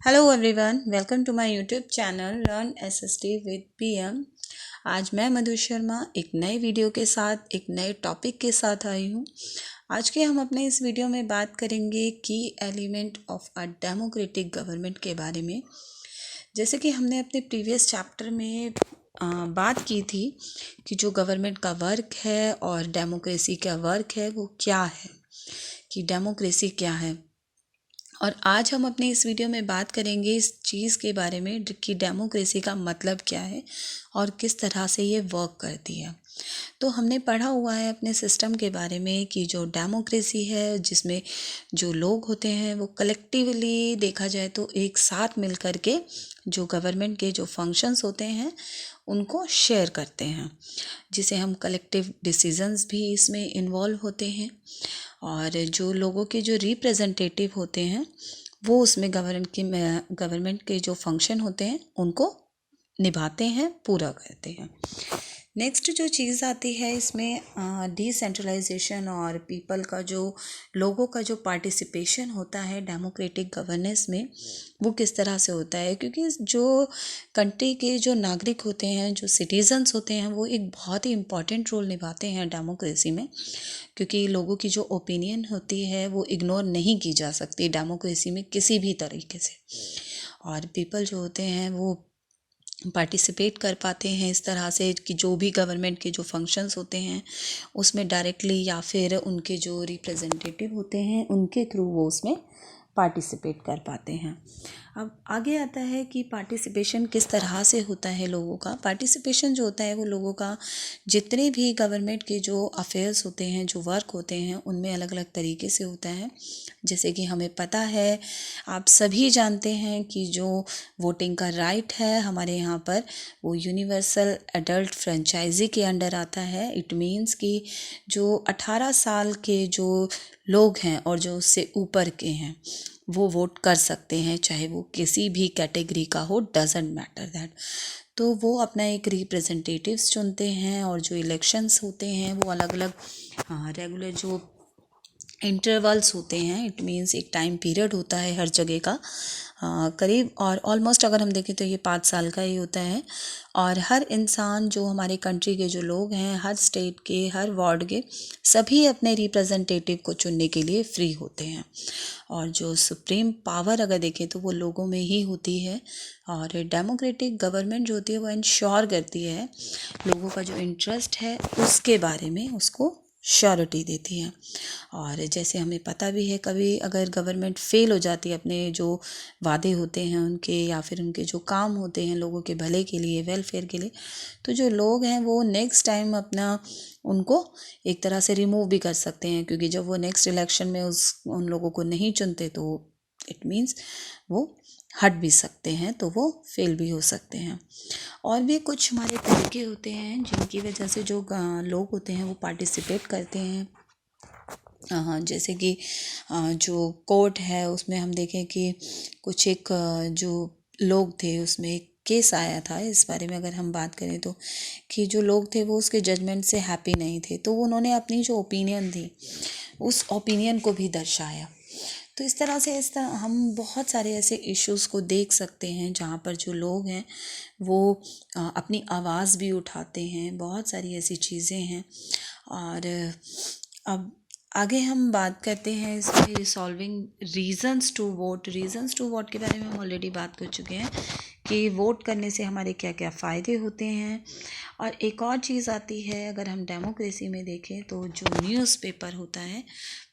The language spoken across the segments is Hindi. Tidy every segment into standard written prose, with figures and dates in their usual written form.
Hello everyone, welcome to my YouTube channel learn SST with PM. आज मैं मधु शर्मा एक नए वीडियो के साथ एक नए टॉपिक के साथ आई हूँ। आज के हम अपने इस वीडियो में बात करेंगे की element of a democratic government के बारे में। जैसे कि हमने अपने प्रीवियस चैप्टर में बात की थी कि जो गवर्नमेंट का वर्क है और डेमोक्रेसी का वर्क है वो क्या है, कि डेमोक्रेसी क्या है। और आज हम अपने इस वीडियो में बात करेंगे इस चीज़ के बारे में कि डेमोक्रेसी का मतलब क्या है और किस तरह से ये वर्क करती है। तो हमने पढ़ा हुआ है अपने सिस्टम के बारे में कि जो डेमोक्रेसी है जिसमें जो लोग होते हैं वो कलेक्टिवली देखा जाए तो एक साथ मिल कर के जो गवर्नमेंट के जो फंक्शंस होते हैं उनको शेयर करते हैं, जिसे हम कलेक्टिव डिसीजंस भी इसमें इन्वॉल्व होते हैं। और जो लोगों के जो रिप्रेजेंटेटिव होते हैं वो उसमें गवर्नमेंट के जो फंक्शन होते हैं उनको निभाते हैं, पूरा करते हैं। नेक्स्ट जो चीज़ आती है इसमें डिसेंट्रलाइजेशन और पीपल का जो लोगों का जो पार्टिसिपेशन होता है डेमोक्रेटिक गवर्नेंस में वो किस तरह से होता है, क्योंकि जो कंट्री के जो नागरिक होते हैं, जो सिटीजन्स होते हैं, वो एक बहुत ही इम्पॉर्टेंट रोल निभाते हैं डेमोक्रेसी में। क्योंकि लोगों की जो ओपिनियन होती है वो इग्नोर नहीं की जा सकती डेमोक्रेसी में किसी भी तरीके से। और पीपल जो होते हैं वो पार्टिसिपेट कर पाते हैं इस तरह से कि जो भी गवर्नमेंट के जो फंक्शंस होते हैं उसमें डायरेक्टली या फिर उनके जो रिप्रेजेंटेटिव होते हैं उनके थ्रू वो उसमें पार्टिसिपेट कर पाते हैं। अब आगे आता है कि पार्टिसिपेशन किस तरह से होता है लोगों का। पार्टिसिपेशन जो होता है वो लोगों का जितने भी गवर्नमेंट के जो अफेयर्स होते हैं, जो वर्क होते हैं, उनमें अलग अलग तरीके से होता है। जैसे कि हमें पता है, आप सभी जानते हैं कि जो वोटिंग का राइट है हमारे यहाँ पर वो यूनिवर्सल एडल्ट फ्रेंचाइजी के अंडर आता है। इट मीन्स कि जो 18 साल के जो लोग हैं और जो उससे ऊपर के हैं वो वोट कर सकते हैं, चाहे वो किसी भी कैटेगरी का हो, डजेंट मैटर दैट। तो वो अपना एक रिप्रेजेंटेटिव्स चुनते हैं और जो इलेक्शंस होते हैं वो अलग अलग रेगुलर जो इंटरवल्स होते हैं, इट मीन्स एक टाइम पीरियड होता है हर जगह का करीब, और ऑलमोस्ट अगर हम देखें तो ये 5 साल का ही होता है। और हर इंसान जो हमारे कंट्री के जो लोग हैं, हर स्टेट के, हर वार्ड के, सभी अपने रिप्रेजेंटेटिव को चुनने के लिए फ्री होते हैं। और जो सुप्रीम पावर अगर देखें तो वो लोगों में ही होती है। और डेमोक्रेटिक गवर्नमेंट जो होती है वो इंश्योर करती है लोगों का जो इंटरेस्ट है उसके बारे में, उसको श्योरिटी देती है। और जैसे हमें पता भी है, कभी अगर गवर्नमेंट फेल हो जाती है अपने जो वादे होते हैं उनके, या फिर उनके जो काम होते हैं लोगों के भले के लिए, वेलफेयर के लिए, तो जो लोग हैं वो नेक्स्ट टाइम अपना उनको एक तरह से रिमूव भी कर सकते हैं। क्योंकि जब वो नेक्स्ट इलेक्शन में उन लोगों को नहीं चुनते तो इट मीन्स वो हट भी सकते हैं, तो वो फेल भी हो सकते हैं। और भी कुछ हमारे तरीके होते हैं जिनकी वजह से जो लोग होते हैं वो पार्टिसिपेट करते हैं। जैसे कि जो कोर्ट है उसमें हम देखें कि कुछ एक जो लोग थे उसमें एक केस आया था इस बारे में अगर हम बात करें तो, कि जो लोग थे वो उसके जजमेंट से हैप्पी नहीं थे, तो उन्होंने अपनी जो ओपिनियन थी उस ओपिनियन को भी दर्शाया। तो इस तरह हम बहुत सारे ऐसे इश्यूज़ को देख सकते हैं जहाँ पर जो लोग हैं वो अपनी आवाज़ भी उठाते हैं। बहुत सारी ऐसी चीज़ें हैं। और अब आगे हम बात करते हैं इसमें रिसॉल्विंग रीजंस टू वोट के बारे में हम ऑलरेडी बात कर चुके हैं कि वोट करने से हमारे क्या क्या फ़ायदे होते हैं। और एक और चीज़ आती है, अगर हम डेमोक्रेसी में देखें तो जो न्यूज़पेपर होता है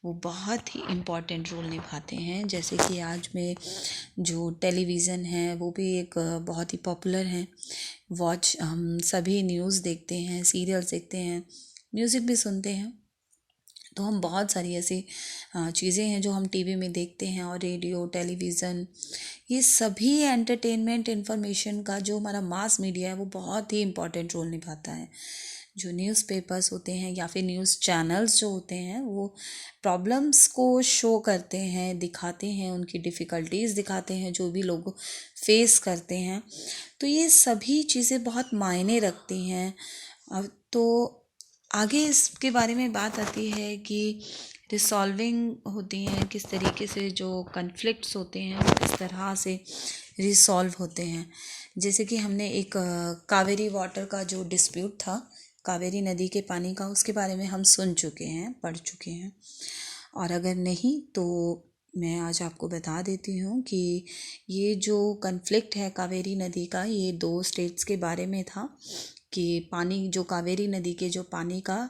वो बहुत ही इम्पॉर्टेंट रोल निभाते हैं। जैसे कि आज में जो टेलीविज़न है वो भी एक बहुत ही पॉपुलर है। हम सभी न्यूज़ देखते हैं, सीरियल्स देखते हैं, म्यूज़िक भी सुनते हैं। तो हम बहुत सारी ऐसी चीज़ें हैं जो हम टीवी में देखते हैं, और रेडियो, टेलीविज़न, ये सभी एंटरटेनमेंट इन्फॉर्मेशन का जो हमारा मास मीडिया है वो बहुत ही इम्पॉर्टेंट रोल निभाता है। जो न्यूज़पेपर्स होते हैं या फिर न्यूज़ चैनल्स जो होते हैं वो प्रॉब्लम्स को शो करते हैं, दिखाते हैं, उनकी डिफ़िकल्टीज़ दिखाते हैं जो भी लोग फेस करते हैं। तो ये सभी चीज़ें बहुत मायने रखती हैं। अब तो आगे इसके बारे में बात आती है कि रिसॉल्विंग होती हैं, किस तरीके से जो कन्फ्लिक्ट्स होते हैं वो किस तरह से रिसॉल्व होते हैं। जैसे कि हमने एक कावेरी वाटर का जो डिस्प्यूट था, कावेरी नदी के पानी का, उसके बारे में हम सुन चुके हैं, पढ़ चुके हैं। और अगर नहीं तो मैं आज आपको बता देती हूँ कि ये जो कन्फ्लिक्ट है कावेरी नदी का, ये 2 स्टेट्स के बारे में था कि पानी जो कावेरी नदी के जो पानी का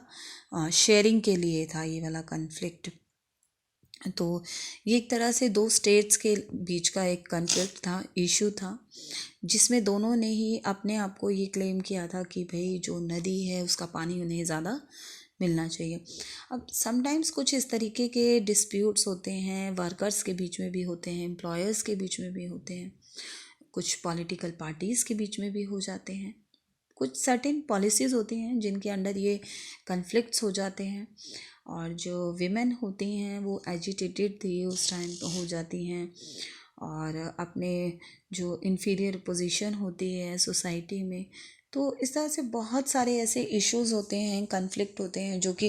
शेयरिंग के लिए था ये वाला कन्फ्लिक्ट। तो ये एक तरह से 2 स्टेट्स के बीच का एक कन्फ्लिक्ट था, इशू था, जिसमें दोनों ने ही अपने आप को ये क्लेम किया था कि भाई जो नदी है उसका पानी उन्हें ज़्यादा मिलना चाहिए। अब समटाइम्स कुछ इस तरीके के डिस्प्यूट्स होते हैं, वर्कर्स के बीच में भी होते हैं, एम्प्लॉयर्स के बीच में भी होते हैं, कुछ पॉलिटिकल पार्टीज़ के बीच में भी हो जाते हैं, कुछ सर्टेन पॉलिसीज़ होती हैं जिनके अंडर ये कन्फ्लिक्ट्स हो जाते हैं। और जो विमेन होती हैं वो एजिटेटेड थी उस टाइम हो जाती हैं, और अपने जो इन्फीरियर पोजीशन होती है सोसाइटी में, तो इस तरह से बहुत सारे ऐसे इश्यूज़ होते हैं, कन्फ्लिक्ट होते हैं जो कि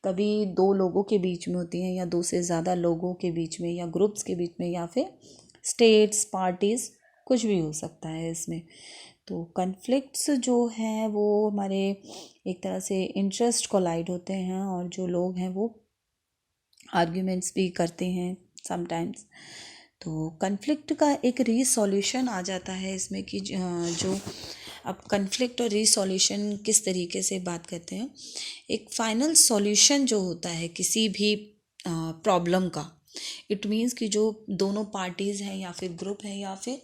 कभी 2 लोगों के बीच में होती हैं, या 2 से ज़्यादा लोगों के बीच में, या ग्रुप्स के बीच में, या फिर स्टेट्स, पार्टीज़, कुछ भी हो सकता है इसमें। तो कन्फ्लिक्ट्स जो हैं वो हमारे एक तरह से इंटरेस्ट कोलाइड होते हैं, और जो लोग हैं वो आर्ग्यूमेंट्स भी करते हैं समटाइम्स। तो कन्फ्लिक्ट का एक रीसॉल्यूशन आ जाता है इसमें कि जो अब कन्फ्लिक्ट और रीसॉल्यूशन किस तरीके से बात करते हैं, एक फाइनल सॉल्यूशन जो होता है किसी भी प्रॉब्लम का, इट मीन्स कि जो दोनों पार्टीज़ हैं या फिर ग्रुप हैं या फिर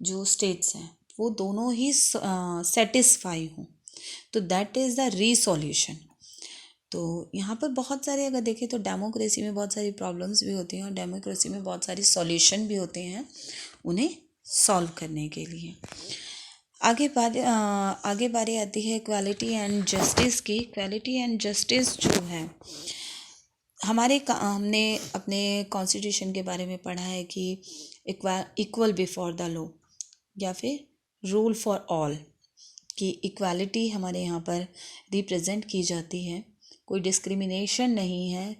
जो स्टेट्स हैं वो दोनों ही सेटिस्फाई हों, तो दैट इज़ द रीसॉल्यूशन। तो यहाँ पर बहुत सारे अगर देखें तो डेमोक्रेसी में बहुत सारी प्रॉब्लम्स भी होती हैं, और डेमोक्रेसी में बहुत सारी सॉल्यूशन भी होते हैं उन्हें सॉल्व करने के लिए। आगे बारी आती है इक्वालिटी एंड जस्टिस की। इक्वालिटी एंड जस्टिस जो है हमने अपने कॉन्स्टिट्यूशन के बारे में पढ़ा है कि इक्वल बिफोर द लॉ या फिर रूल फॉर ऑल, कि इक्वालिटी हमारे यहाँ पर रिप्रेजेंट की जाती है, कोई डिस्क्रिमिनेशन नहीं है,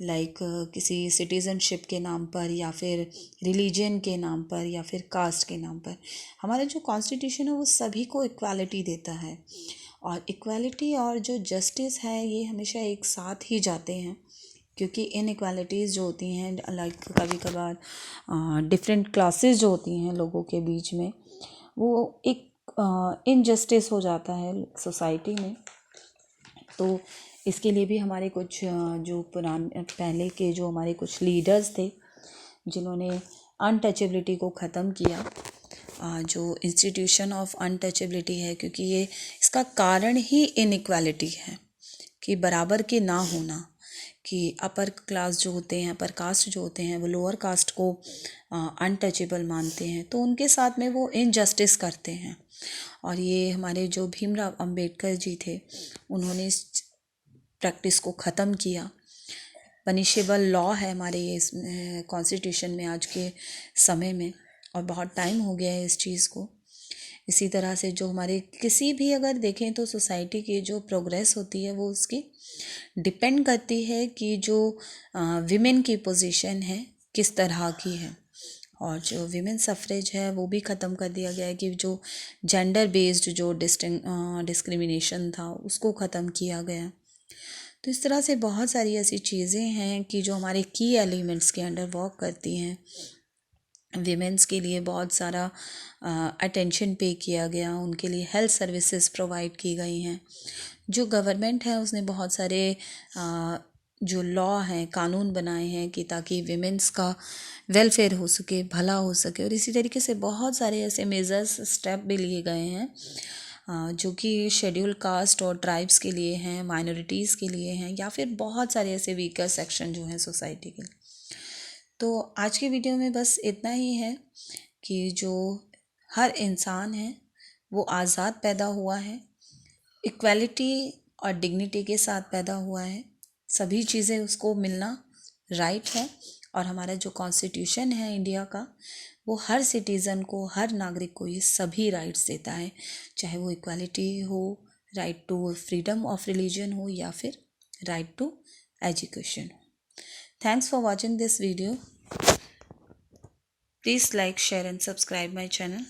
लाइक किसी सिटीज़नशिप के नाम पर या फिर रिलीजन के नाम पर या फिर कास्ट के नाम पर। हमारा जो कॉन्स्टिट्यूशन है वो सभी को इक्वालिटी देता है, और इक्वालिटी और जो जस्टिस है ये हमेशा एक साथ ही जाते हैं, क्योंकि इनइक्वालिटीज़ जो होती हैं, लाइक कभी कभार डिफरेंट क्लासेस जो होती हैं लोगों के बीच में, वो एक इनजस्टिस हो जाता है सोसाइटी में। तो इसके लिए भी हमारे कुछ जो पहले के जो हमारे कुछ लीडर्स थे जिन्होंने अनटचेबिलिटी को ख़त्म किया, जो इंस्टीट्यूशन ऑफ अनटचेबिलिटी है, क्योंकि ये इसका कारण ही इनइक्वालिटी है कि बराबर के ना होना, कि अपर क्लास जो होते हैं, अपर कास्ट जो होते हैं, वो लोअर कास्ट को अनटचेबल मानते हैं, तो उनके साथ में वो इनजस्टिस करते हैं। और ये हमारे जो भीमराव अंबेडकर जी थे उन्होंने इस प्रैक्टिस को ख़त्म किया। पनिशेबल लॉ है हमारे ये कॉन्स्टिट्यूशन में आज के समय में, और बहुत टाइम हो गया है इस चीज़ को। इसी तरह से जो हमारे किसी भी अगर देखें तो सोसाइटी की जो प्रोग्रेस होती है वो उसकी डिपेंड करती है कि जो विमेन की पोजीशन है किस तरह की है। और जो विमेन सफ़रेज है वो भी ख़त्म कर दिया गया है, कि जो जेंडर बेस्ड जो डिस्क्रिमिनेशन था उसको ख़त्म किया गया। तो इस तरह से बहुत सारी ऐसी चीज़ें हैं कि जो हमारे की एलिमेंट्स के अंडर वर्क करती हैं। विमेंस के लिए बहुत सारा अटेंशन पे किया गया, उनके लिए हेल्थ सर्विसेज प्रोवाइड की गई हैं। जो गवर्नमेंट है उसने बहुत सारे जो लॉ हैं, कानून बनाए हैं कि ताकि विमेंस का वेलफेयर हो सके, भला हो सके। और इसी तरीके से बहुत सारे ऐसे मेजर्स, स्टेप भी लिए गए हैं जो कि शेड्यूल कास्ट और ट्राइब्स के लिए हैं, माइनॉरिटीज़ के लिए हैं, या फिर बहुत सारे ऐसे वीकर सेक्शन जो हैं सोसाइटी के। तो आज की वीडियो में बस इतना ही है कि जो हर इंसान है वो आज़ाद पैदा हुआ है, इक्वालिटी और डिग्निटी के साथ पैदा हुआ है, सभी चीज़ें उसको मिलना राइट है। और हमारा जो कॉन्स्टिट्यूशन है इंडिया का, वो हर सिटीज़न को, हर नागरिक को ये सभी राइट्स देता है, चाहे वो इक्वालिटी हो, right to freedom of religion हो, या फिर राइट टू एजुकेशन हो। Thanks for watching this video. Please like, share and subscribe my channel.